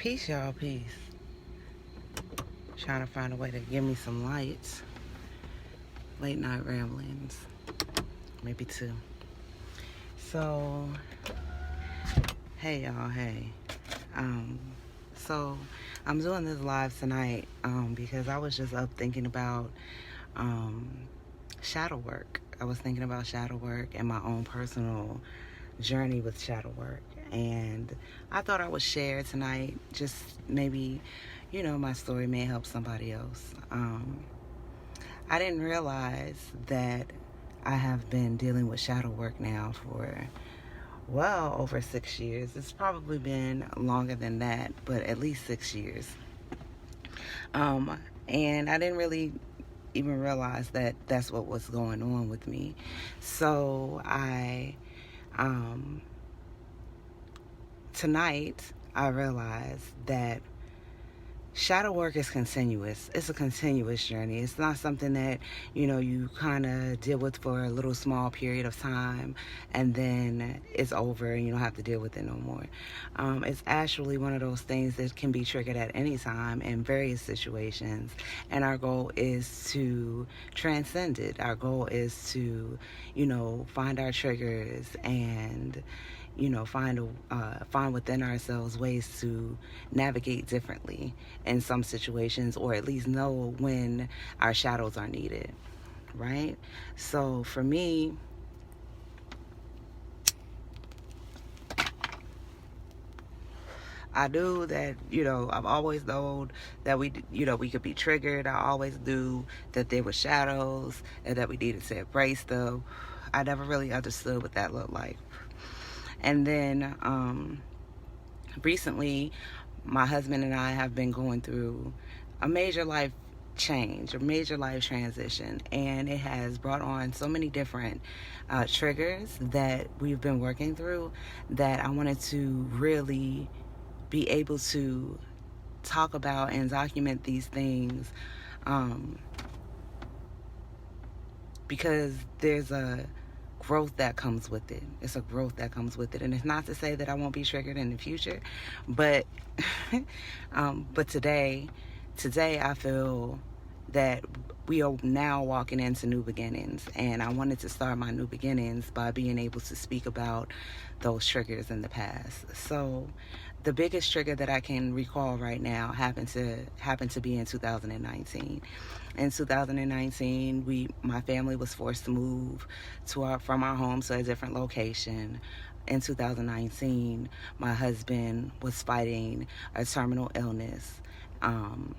Peace, y'all. Peace. Trying to find a way to give me some lights. Late night ramblings. Maybe two. So, hey, y'all. Hey. So I'm doing this live tonight because I was just up thinking about shadow work. I was thinking about shadow work and my own personal journey with shadow work. And I thought I would share tonight, just maybe, my story may help somebody else. I didn't realize that I have been dealing with shadow work now for well over 6 years. It's probably been longer than that, but at least 6 years. And I didn't really even realize that that's what was going on with me. So tonight I realized that shadow work is continuous. It's a continuous journey. It's not something that, you kind of deal with for a little small period of time and then it's over and you don't have to deal with it no more. It's actually one of those things that can be triggered at any time in various situations. And our goal is to transcend it. Our goal is to, find our triggers and find within ourselves ways to navigate differently in some situations, or at least know when our shadows are needed, right? So for me, I do that, I've always known that we could be triggered. I always knew that there were shadows and that we needed to embrace them. I never really understood what that looked like. And then recently, my husband and I have been going through a major life change, a major life transition, and it has brought on so many different triggers that we've been working through that I wanted to really be able to talk about and document these things because there's a growth that comes with it. It's a growth that comes with it. And it's not to say that I won't be triggered in the future, but but today I feel that we are now walking into new beginnings, and I wanted to start my new beginnings by being able to speak about those triggers in the past. So the biggest trigger that I can recall right now happened to be in 2019. In 2019, my family was forced to move from our home to a different location. In 2019, my husband was fighting a terminal illness. And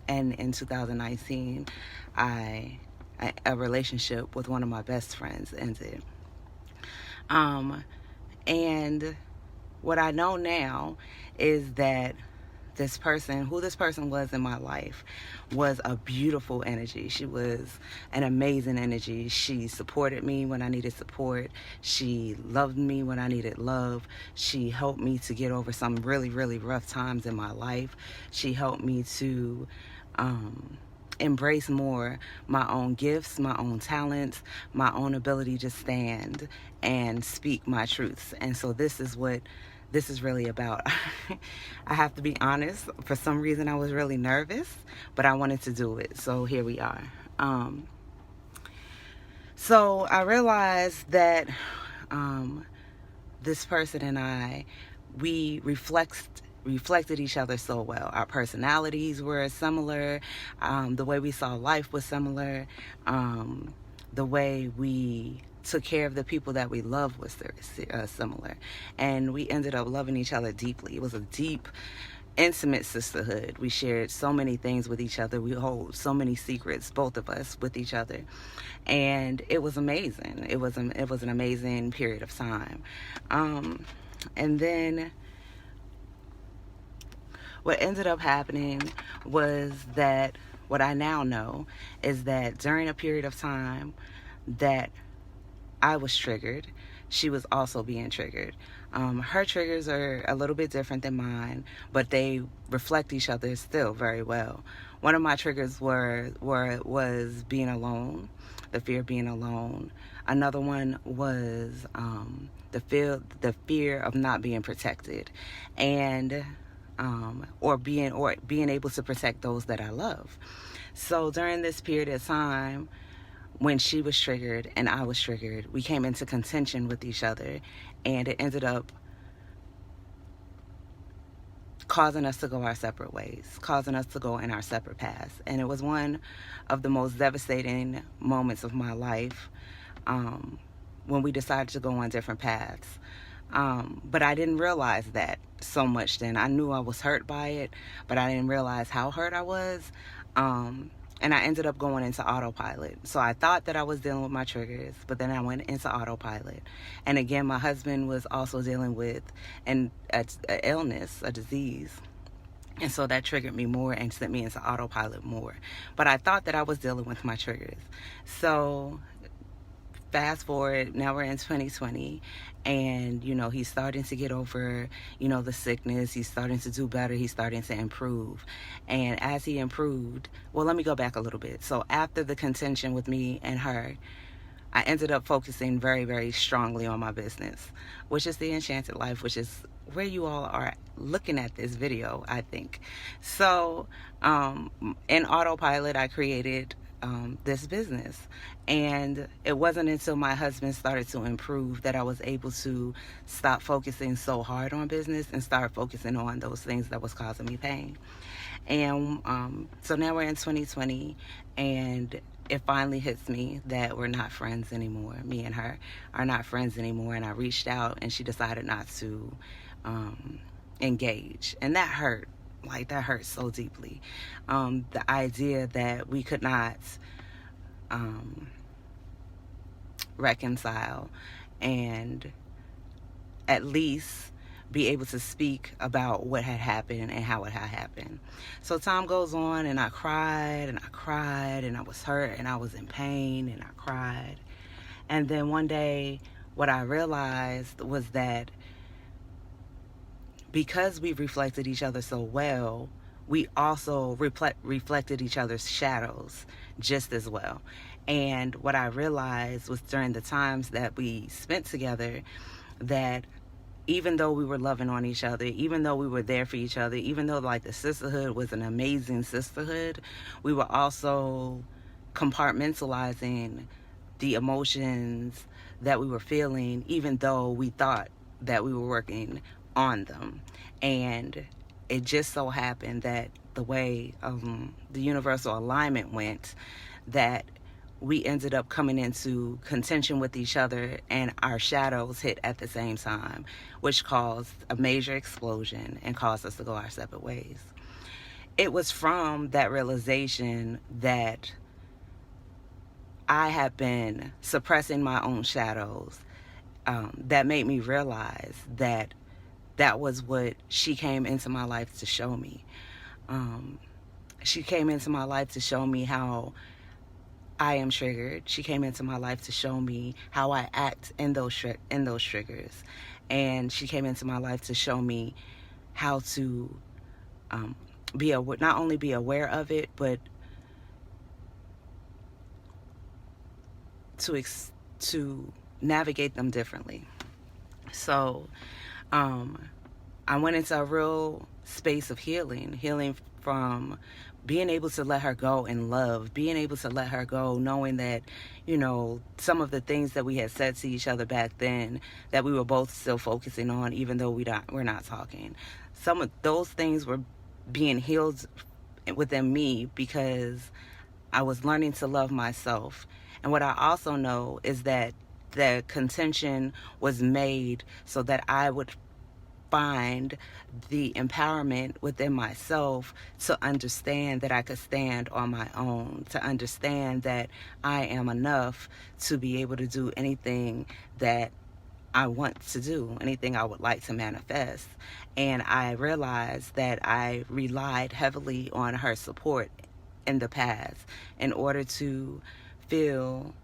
in 2019, a relationship with one of my best friends ended. And what I know now is that who this person was in my life, was a beautiful energy. She was an amazing energy. She supported me when I needed support. She loved me when I needed love. She helped me to get over some really, really rough times in my life. She helped me to embrace more my own gifts, my own talents, my own ability to stand and speak my truths. And so this is what this is really about. I have to be honest, for some reason I was really nervous, but I wanted to do it. So here we are. So I realized that this person and I, we reflected each other so well. Our personalities were similar. The way we saw life was similar. The way we took care of the people that we love was similar. And we ended up loving each other deeply. It was a deep, intimate sisterhood. We shared so many things with each other. We hold so many secrets, both of us, with each other. And it was amazing. It was an amazing period of time. And then what ended up happening was that what I now know is that during a period of time that I was triggered, she was also being triggered. Her triggers are a little bit different than mine, but they reflect each other still very well. One of my triggers was being alone, the fear of being alone. Another one was the fear of not being protected. And or being able to protect those that I love. So during this period of time, when she was triggered and I was triggered, we came into contention with each other, and it ended up causing us to go our separate ways, causing us to go in our separate paths. And it was one of the most devastating moments of my life, when we decided to go on different paths. But I didn't realize that so much then. I knew I was hurt by it, but I didn't realize how hurt I was. And I ended up going into autopilot. So I thought that I was dealing with my triggers, but then I went into autopilot. And again, my husband was also dealing with an illness, a disease. And so that triggered me more and sent me into autopilot more. But I thought that I was dealing with my triggers. So fast forward, now we're in 2020, and he's starting to get over the sickness. He's starting to do better. He's starting to improve. And as he improved, well, let me go back a little bit. So after the contention with me and her, I ended up focusing very, very strongly on my business, which is the Enchanted Life, which is where you all are looking at this video, I think. So in autopilot, I created this business, and it wasn't until my husband started to improve that I was able to stop focusing so hard on business and start focusing on those things that was causing me pain. And so now we're in 2020, and it finally hits me that we're not friends anymore. Me and her are not friends anymore, and I reached out and she decided not to engage, and that hurt. Like, that hurt so deeply. The idea that we could not reconcile and at least be able to speak about what had happened and how it had happened. So time goes on, and I cried and I cried, and I was hurt and I was in pain and I cried. And then one day, what I realized was that because we reflected each other so well, we also reflected each other's shadows just as well. And what I realized was during the times that we spent together, that even though we were loving on each other, even though we were there for each other, even though like the sisterhood was an amazing sisterhood, we were also compartmentalizing the emotions that we were feeling, even though we thought that we were working on them. And it just so happened that the way the universal alignment went, that we ended up coming into contention with each other, and our shadows hit at the same time, which caused a major explosion and caused us to go our separate ways. It was from that realization that I had been suppressing my own shadows that made me realize that that was what she came into my life to show me. She came into my life to show me how I am triggered. She came into my life to show me how I act in those triggers. And she came into my life to show me how to not only be aware of it, but to navigate them differently. So I went into a real space of healing from being able to let her go in love, being able to let her go knowing that, some of the things that we had said to each other back then that we were both still focusing on, even though we're not talking. Some of those things were being healed within me because I was learning to love myself. And what I also know is that the contention was made so that I would find the empowerment within myself to understand that I could stand on my own, to understand that I am enough to be able to do anything that I want to do, anything I would like to manifest. And I realized that I relied heavily on her support in the past in order to feel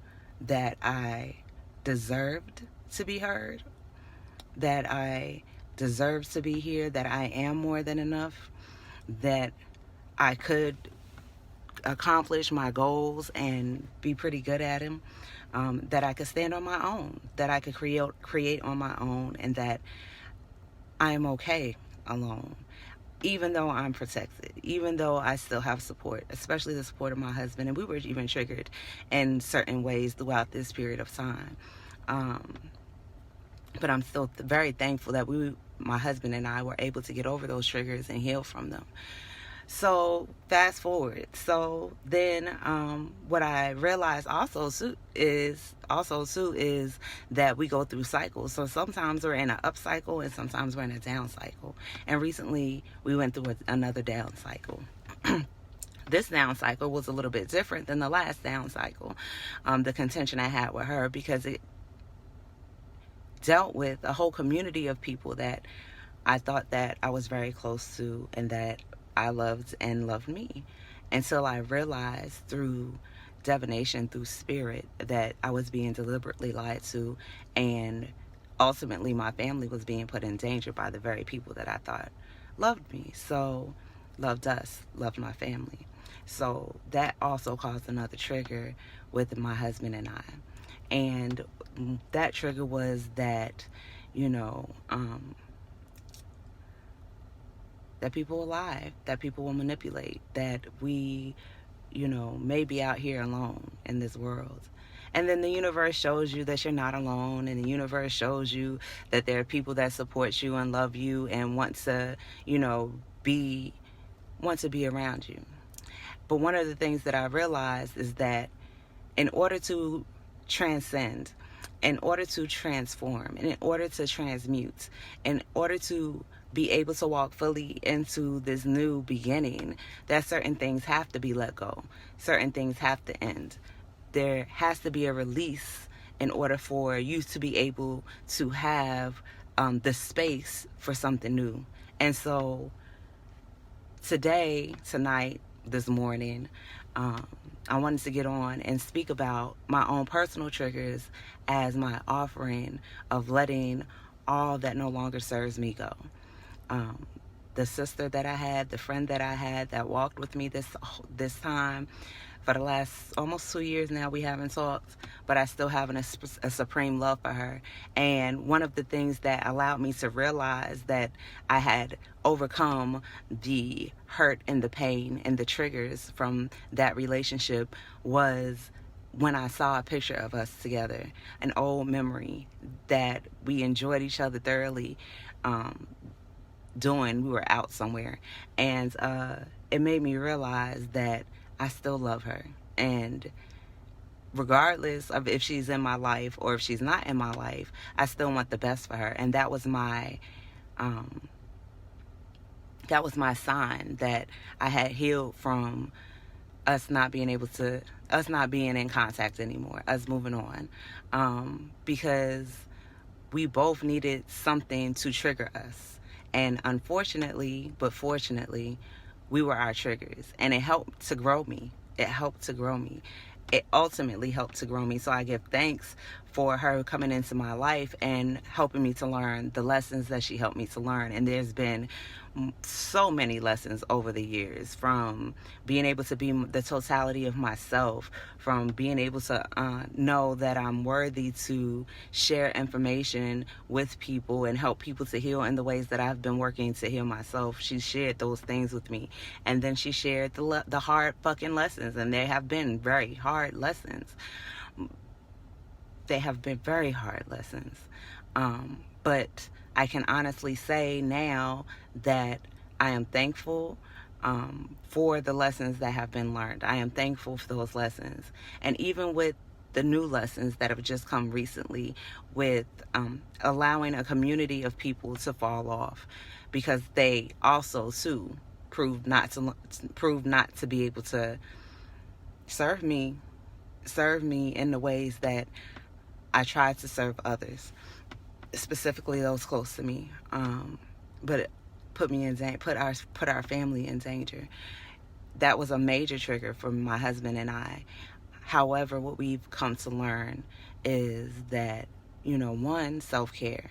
that I deserved to be heard, that I deserves to be here, that I am more than enough, that I could accomplish my goals and be pretty good at them, that I could stand on my own, that I could create on my own, and that I am okay alone. even though I'm protected, even though I still have support, especially the support of my husband, and we were even triggered in certain ways throughout this period of time. Um, but I'm still very thankful that my husband and I, were able to get over those triggers and heal from them. So fast forward. So then, what I realized also too is that we go through cycles. So sometimes we're in an up cycle and sometimes we're in a down cycle. And recently we went through another down cycle. This down cycle was a little bit different than the last down cycle. The contention I had with her, because it dealt with a whole community of people that I thought that I was very close to and that I loved and loved me, until I realized through divination, through spirit, that I was being deliberately lied to, and ultimately my family was being put in danger by the very people that I thought loved me. So loved us, loved my family. So that also caused another trigger with my husband and I. And that trigger was that, that people will lie, that people will manipulate, that we, may be out here alone in this world. And then the universe shows you that you're not alone, and the universe shows you that there are people that support you and love you and want to be around you. But one of the things that I realized is that in order to transcend, in order to transform, and in order to transmute, in order to be able to walk fully into this new beginning, that certain things have to be let go. Certain things have to end. There has to be a release in order for you to be able to have the space for something new. And so tonight, this morning, I wanted to get on and speak about my own personal triggers as my offering of letting all that no longer serves me go. The sister that I had, the friend that I had that walked with me this time, for the last almost 2 years now, we haven't talked, but I still have a supreme love for her. And one of the things that allowed me to realize that I had overcome the hurt and the pain and the triggers from that relationship was when I saw a picture of us together, an old memory that we enjoyed each other thoroughly doing. We were out somewhere, and it made me realize that I still love her, and regardless of if she's in my life or if she's not in my life, I still want the best for her. And that was my sign that I had healed from us not being in contact anymore, us moving on, because we both needed something to trigger us. And unfortunately, but fortunately, we were our triggers. And it helped to grow me. It ultimately helped to grow me. So I give thanks for her coming into my life and helping me to learn the lessons that she helped me to learn. And there's been so many lessons over the years, from being able to be the totality of myself, from being able to know that I'm worthy to share information with people and help people to heal in the ways that I've been working to heal myself. She shared those things with me, and then she shared the hard fucking lessons, and they have been very hard lessons. They have been very hard lessons, but I can honestly say now that I am thankful for the lessons that have been learned. I am thankful for those lessons. And even with the new lessons that have just come recently, with allowing a community of people to fall off, because they also too proved not to be able to serve me in the ways that I tried to serve others, specifically those close to me, but it put our family in danger. That was a major trigger for my husband and I. However, what we've come to learn is that one, self-care.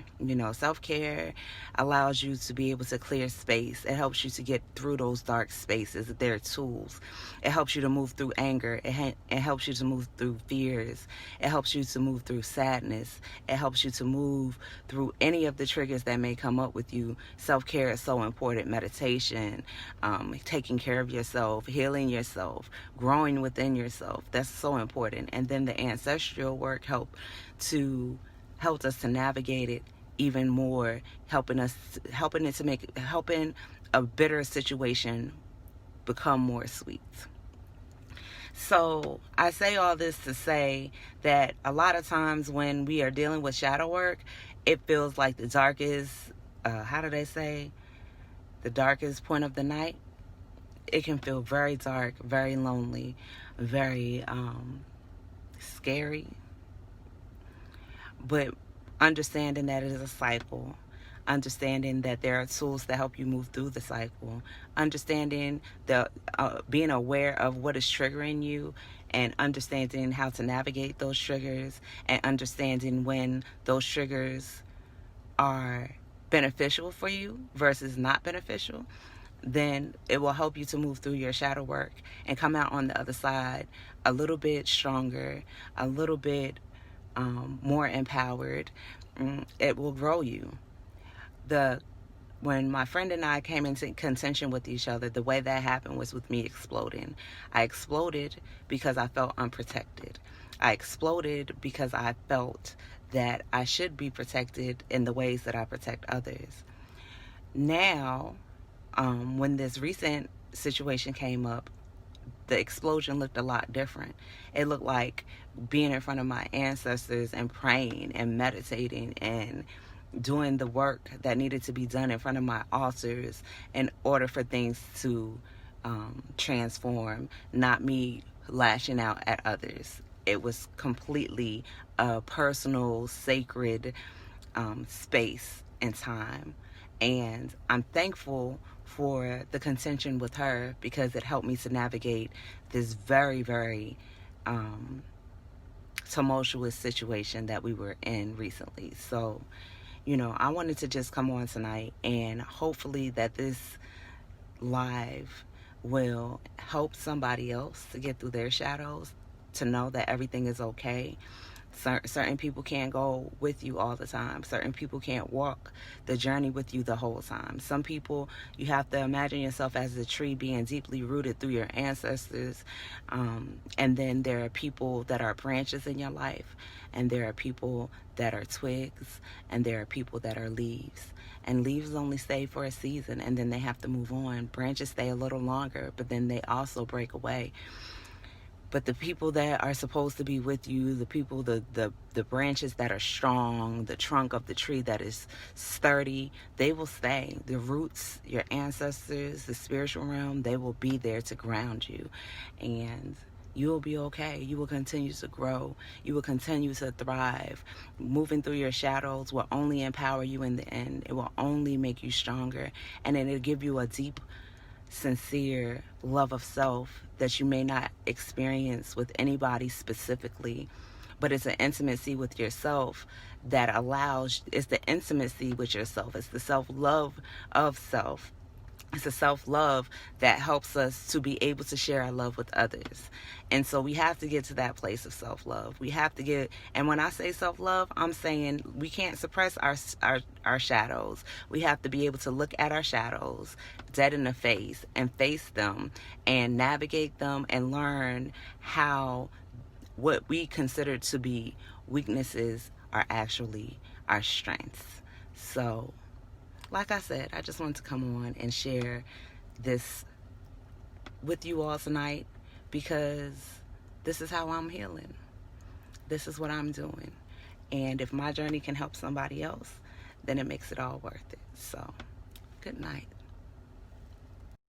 Self-care allows you to be able to clear space. It helps you to get through those dark spaces. They're tools. It helps you to move through anger. It helps you to move through fears. It helps you to move through sadness. It helps you to move through any of the triggers that may come up with you. Self-care is so important. Meditation, taking care of yourself, healing yourself, growing within yourself. That's so important. And then the ancestral work helped us to navigate it even more, helping a bitter situation become more sweet. So I say all this to say that a lot of times when we are dealing with shadow work, it feels like the darkest, how do they say, the darkest point of the night. It can feel very dark, very lonely, very scary. But understanding that it is a cycle, understanding that there are tools that help you move through the cycle, understanding being aware of what is triggering you, and understanding how to navigate those triggers, and understanding when those triggers are beneficial for you versus not beneficial, then it will help you to move through your shadow work and come out on the other side a little bit stronger, a little bit more empowered. It will grow you. When my friend and I came into contention with each other, the way that happened was with me exploding. I exploded because I felt unprotected. I exploded because I felt that I should be protected in the ways that I protect others. Now, when this recent situation came up, the explosion looked a lot different. It looked like being in front of my ancestors and praying and meditating and doing the work that needed to be done in front of my altars in order for things to transform, not me lashing out at others. It was completely a personal, sacred space and time. And I'm thankful for the contention with her because it helped me to navigate this very, very tumultuous situation that we were in recently. So, I wanted to just come on tonight, and hopefully that this live will help somebody else to get through their shadows, to know that everything is okay. Certain people can't go with you all the time. Certain people can't walk the journey with you the whole time. Some people, you have to imagine yourself as a tree being deeply rooted through your ancestors. And then there are people that are branches in your life. And there are people that are twigs. And there are people that are leaves. And leaves only stay for a season, and then they have to move on. Branches stay a little longer, but then they also break away. But the people that are supposed to be with you, the people, the branches that are strong, the trunk of the tree that is sturdy, they will stay. The roots, your ancestors, the spiritual realm, they will be there to ground you. And you will be okay. You will continue to grow. You will continue to thrive. Moving through your shadows will only empower you in the end. It will only make you stronger. And then it'll give you a deep, sincere love of self that you may not experience with anybody specifically, but it's an intimacy with yourself that it's the intimacy with yourself. It's the self-love of self. It's a self-love that helps us to be able to share our love with others. And so we have to get to that place of self-love. We have to and when I say self-love, I'm saying we can't suppress our shadows. We have to be able to look at our shadows dead in the face and face them and navigate them and learn how what we consider to be weaknesses are actually our strengths. So, like I said, I just wanted to come on and share this with you all tonight because this is how I'm healing. This is what I'm doing. And if my journey can help somebody else, then it makes it all worth it. So, good night.